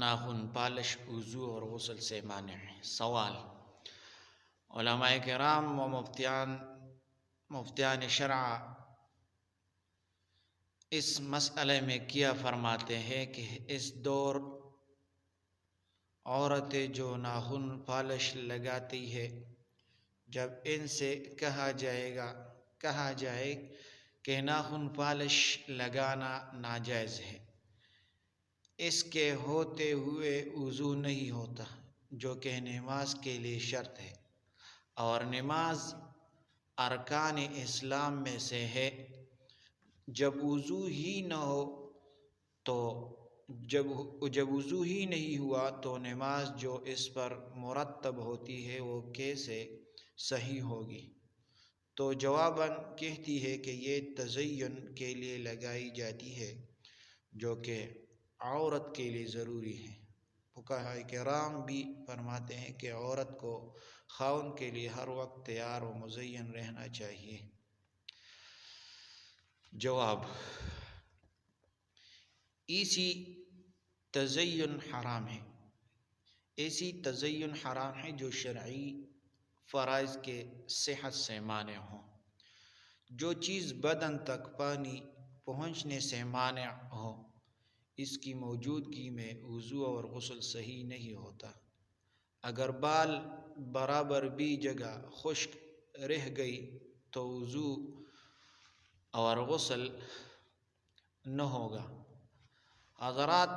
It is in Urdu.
ناخن پالش وضو اور غسل سے مانع ہے۔ سوال: علماء کرام و مفتیان شرع اس مسئلے میں کیا فرماتے ہیں کہ اس دور عورتیں جو ناخن پالش لگاتی ہے، جب ان سے کہا جائے کہ ناخن پالش لگانا ناجائز ہے، اس کے ہوتے ہوئے وضو نہیں ہوتا، جو کہ نماز کے لیے شرط ہے، اور نماز ارکان اسلام میں سے ہے۔ جب وضو ہی نہیں ہوا تو نماز جو اس پر مرتب ہوتی ہے وہ کیسے صحیح ہوگی؟ تو جواباً کہتی ہے کہ یہ تزین کے لیے لگائی جاتی ہے، جو کہ عورت کے لیے ضروری ہے۔ فقہاء کرام بھی فرماتے ہیں کہ عورت کو خاوند کے لیے ہر وقت تیار و مزین رہنا چاہیے۔ جواب: ایسی تزین حرام ہے جو شرعی فرائض کے صحت سے مانع ہوں۔ جو چیز بدن تک پانی پہنچنے سے مانع ہو، اس کی موجودگی میں وضو اور غسل صحیح نہیں ہوتا۔ اگر بال برابر بھی جگہ خشک رہ گئی تو وضو اور غسل نہ ہوگا۔ حضرات،